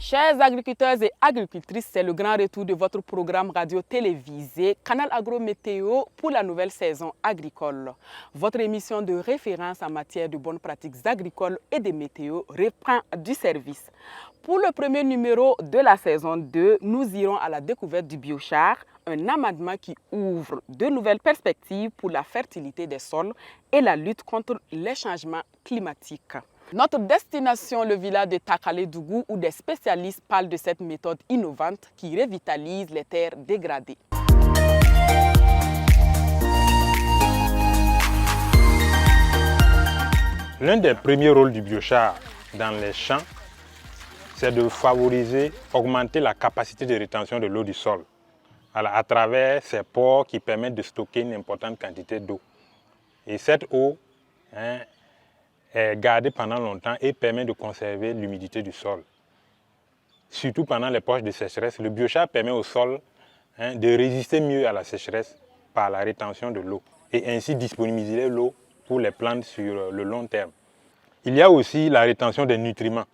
Chers agriculteurs et agricultrices, c'est le grand retour de votre programme radio-télévisé Canal Agro Météo pour la nouvelle saison agricole. Votre émission de référence en matière de bonnes pratiques agricoles et de météo reprend du service. Pour le premier numéro de la saison 2, nous irons à la découverte du biochar, un amendement qui ouvre de nouvelles perspectives pour la fertilité des sols et la lutte contre les changements climatiques. Notre destination, le village de Takaledougou, où des spécialistes parlent de cette méthode innovante qui revitalise les terres dégradées. L'un des premiers rôles du biochar dans les champs, c'est de favoriser, augmenter la capacité de rétention de l'eau du sol à travers ces pores qui permettent de stocker une importante quantité d'eau. Et cette eau est gardée pendant longtemps et permet de conserver l'humidité du sol. Surtout pendant les périodes de sécheresse, le biochar permet au sol de résister mieux à la sécheresse par la rétention de l'eau et ainsi disponibiliser l'eau pour les plantes sur le long terme. Il y a aussi la rétention des nutriments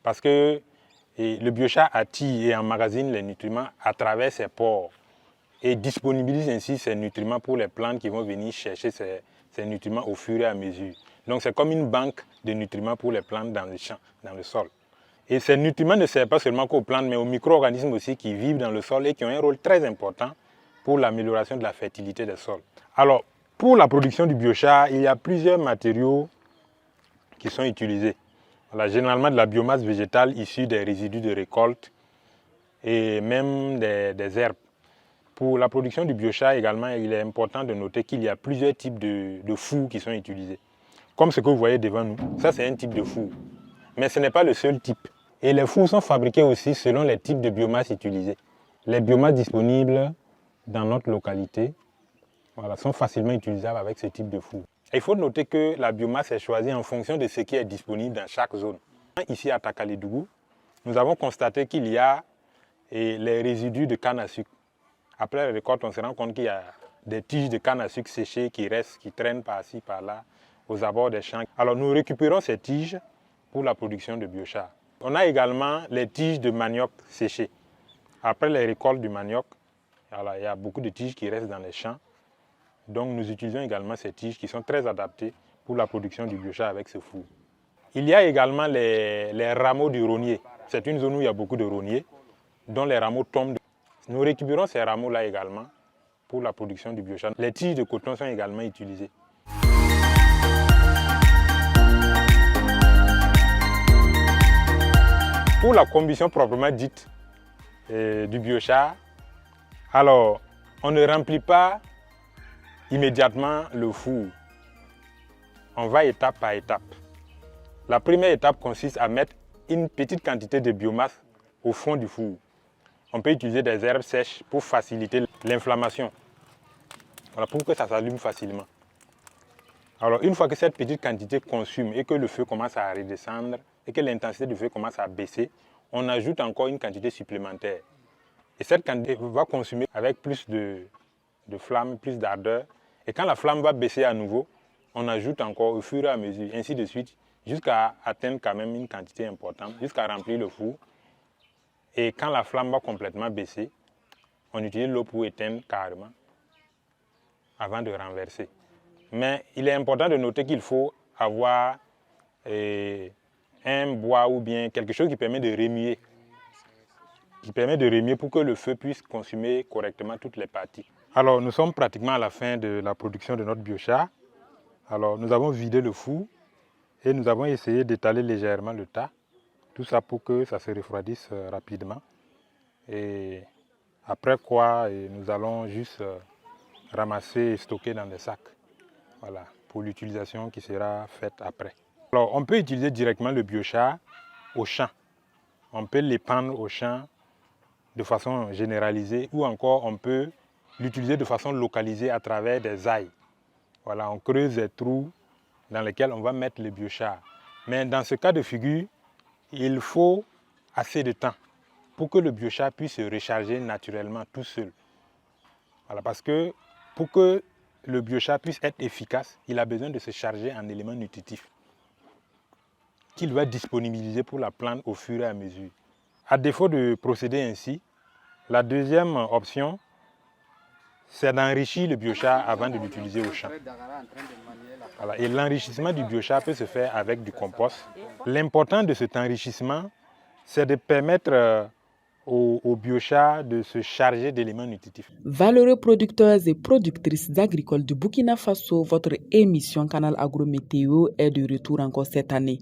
parce que le biochar attire et emmagasine les nutriments à travers ses pores et disponibilise ainsi ces nutriments pour les plantes qui vont venir chercher ces nutriments au fur et à mesure. Donc c'est comme une banque de nutriments pour les plantes dans le champ, dans le sol. Et ces nutriments ne servent pas seulement qu'aux plantes, mais aux micro-organismes aussi qui vivent dans le sol et qui ont un rôle très important pour l'amélioration de la fertilité des sols. Alors, pour la production du biochar, il y a plusieurs matériaux qui sont utilisés. Voilà, généralement de la biomasse végétale issue des résidus de récolte et même des herbes. Pour la production du biochar également, il est important de noter qu'il y a plusieurs types de fours qui sont utilisés. Comme ce que vous voyez devant nous, ça c'est un type de four. Mais ce n'est pas le seul type. Et les fours sont fabriqués aussi selon les types de biomasse utilisés. Les biomasses disponibles dans notre localité sont facilement utilisables avec ce type de four. Et il faut noter que la biomasse est choisie en fonction de ce qui est disponible dans chaque zone. Ici à Takaledougou, nous avons constaté qu'il y a les résidus de canne à sucre. Après la récolte, on se rend compte qu'il y a des tiges de canne à sucre séchées qui restent, qui traînent par-ci, par-là, aux abords des champs. Alors nous récupérons ces tiges pour la production de biochar. On a également les tiges de manioc séchées. Après les récoltes du manioc, il y a beaucoup de tiges qui restent dans les champs. Donc nous utilisons également ces tiges qui sont très adaptées pour la production du biochar avec ce four. Il y a également les rameaux du rognier. C'est une zone où il y a beaucoup de rogniers, dont les rameaux tombent. Nous récupérons ces rameaux-là également pour la production du biochar. Les tiges de coton sont également utilisées. Pour la combustion proprement dite du biochar, alors on ne remplit pas immédiatement le four. On va étape par étape. La première étape consiste à mettre une petite quantité de biomasse au fond du four. On peut utiliser des herbes sèches pour faciliter l'inflammation, pour que ça s'allume facilement. Alors une fois que cette petite quantité consume et que le feu commence à redescendre et que l'intensité du feu commence à baisser, on ajoute encore une quantité supplémentaire. Et cette quantité va consumer avec plus de flamme, plus d'ardeur. Et quand la flamme va baisser à nouveau, on ajoute encore au fur et à mesure, ainsi de suite, jusqu'à atteindre quand même une quantité importante, jusqu'à remplir le four. Et quand la flamme va complètement baisser, on utilise l'eau pour éteindre carrément avant de renverser. Mais il est important de noter qu'il faut avoir un bois ou bien quelque chose qui permet de remuer. Pour que le feu puisse consumer correctement toutes les parties. Alors nous sommes pratiquement à la fin de la production de notre biochar. Alors nous avons vidé le four et nous avons essayé d'étaler légèrement le tas. Tout ça pour que ça se refroidisse rapidement. Et après quoi, nous allons juste ramasser et stocker dans des sacs. Voilà, pour l'utilisation qui sera faite après. Alors on peut utiliser directement le biochar au champ. On peut l'épandre au champ de façon généralisée ou encore on peut l'utiliser de façon localisée à travers des ailes. Voilà, on creuse des trous dans lesquels on va mettre le biochar. Mais dans ce cas de figure, il faut assez de temps pour que le biochar puisse se recharger naturellement tout seul. Voilà, parce que pour que le biochar puisse être efficace, il a besoin de se charger en éléments nutritifs qu'il va disponibiliser pour la plante au fur et à mesure. À défaut de procéder ainsi, la deuxième option, c'est d'enrichir le biochar avant de l'utiliser au champ. Voilà. Et l'enrichissement du biochar peut se faire avec du compost. L'important de cet enrichissement, c'est de permettre au biochar de se charger d'éléments nutritifs. Valeureux producteurs et productrices agricoles du Burkina Faso, votre émission Canal Agro-Météo est de retour encore cette année.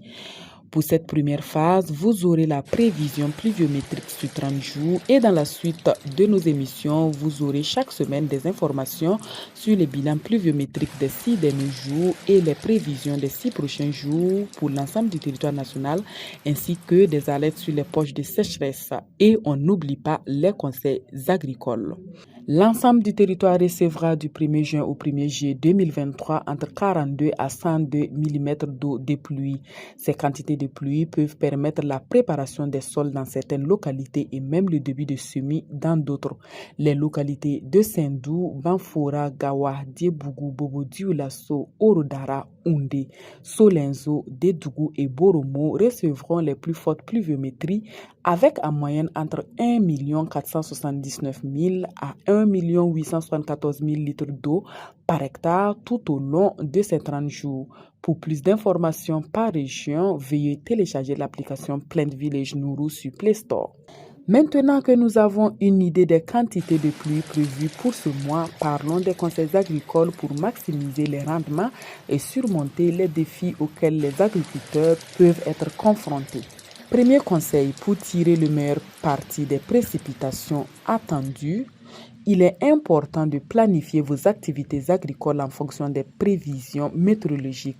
Pour cette première phase, vous aurez la prévision pluviométrique sur 30 jours et dans la suite de nos émissions, vous aurez chaque semaine des informations sur les bilans pluviométriques des 6 derniers jours et les prévisions des 6 prochains jours pour l'ensemble du territoire national ainsi que des alertes sur les poches de sécheresse. Et on n'oublie pas les conseils agricoles. L'ensemble du territoire recevra du 1er juin au 1er juillet 2023 entre 42 à 102 mm d'eau de pluie. Ces quantités de pluie peuvent permettre la préparation des sols dans certaines localités et même le début de semis dans d'autres. Les localités de Sendou, Banfora, Gawa, Diebougou, Bobo Dioulasso, Orodara, Oundé, Solenzo, Dédougou et Boromo recevront les plus fortes pluviométries avec en moyenne entre 1 479 000 à 1 874 000 litres d'eau par hectare tout au long de ces 30 jours. Pour plus d'informations par région, veuillez télécharger l'application Plant Village Nourou sur Play Store. Maintenant que nous avons une idée des quantités de pluie prévues pour ce mois, parlons des conseils agricoles pour maximiser les rendements et surmonter les défis auxquels les agriculteurs peuvent être confrontés. Premier conseil pour tirer le meilleur parti des précipitations attendues, il est important de planifier vos activités agricoles en fonction des prévisions météorologiques.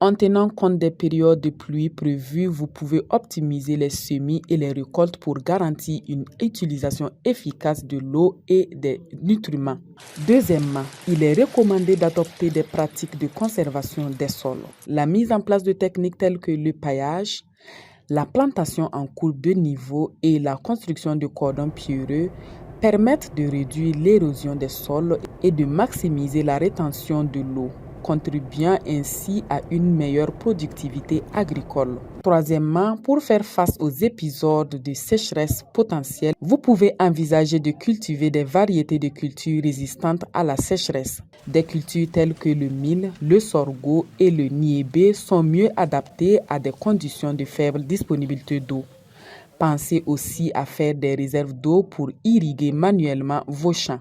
En tenant compte des périodes de pluie prévues, vous pouvez optimiser les semis et les récoltes pour garantir une utilisation efficace de l'eau et des nutriments. Deuxièmement, il est recommandé d'adopter des pratiques de conservation des sols. La mise en place de techniques telles que le paillage, la plantation en courbe de niveau et la construction de cordons pierreux permettent de réduire l'érosion des sols et de maximiser la rétention de l'eau, contribuant ainsi à une meilleure productivité agricole. Troisièmement, pour faire face aux épisodes de sécheresse potentielle, vous pouvez envisager de cultiver des variétés de cultures résistantes à la sécheresse. Des cultures telles que le mil, le sorgho et le niébé sont mieux adaptées à des conditions de faible disponibilité d'eau. Pensez aussi à faire des réserves d'eau pour irriguer manuellement vos champs.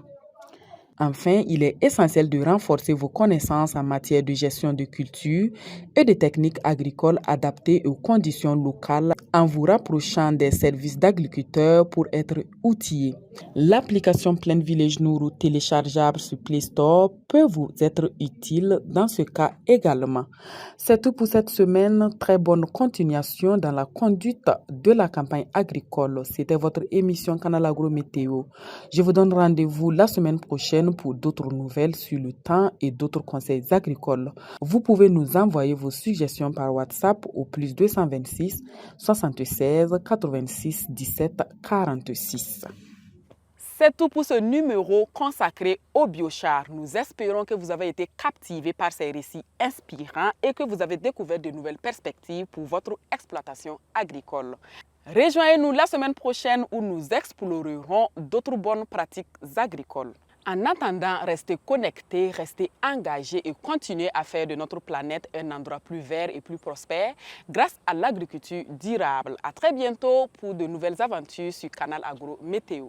Enfin, il est essentiel de renforcer vos connaissances en matière de gestion de culture et de techniques agricoles adaptées aux conditions locales en vous rapprochant des services d'agriculteurs pour être outillés. L'application Plant Village Nourou téléchargeable sur Play Store peut vous être utile dans ce cas également. C'est tout pour cette semaine. Très bonne continuation dans la conduite de la campagne agricole. C'était votre émission Canal Agro Météo. Je vous donne rendez-vous la semaine prochaine pour d'autres nouvelles sur le temps et d'autres conseils agricoles. Vous pouvez nous envoyer vos suggestions par WhatsApp au plus 226 76 86 17 46. C'est tout pour ce numéro consacré au biochar. Nous espérons que vous avez été captivés par ces récits inspirants et que vous avez découvert de nouvelles perspectives pour votre exploitation agricole. Rejoignez-nous la semaine prochaine où nous explorerons d'autres bonnes pratiques agricoles. En attendant, restez connectés, restez engagés et continuez à faire de notre planète un endroit plus vert et plus prospère grâce à l'agriculture durable. À très bientôt pour de nouvelles aventures sur Canal Agro Météo.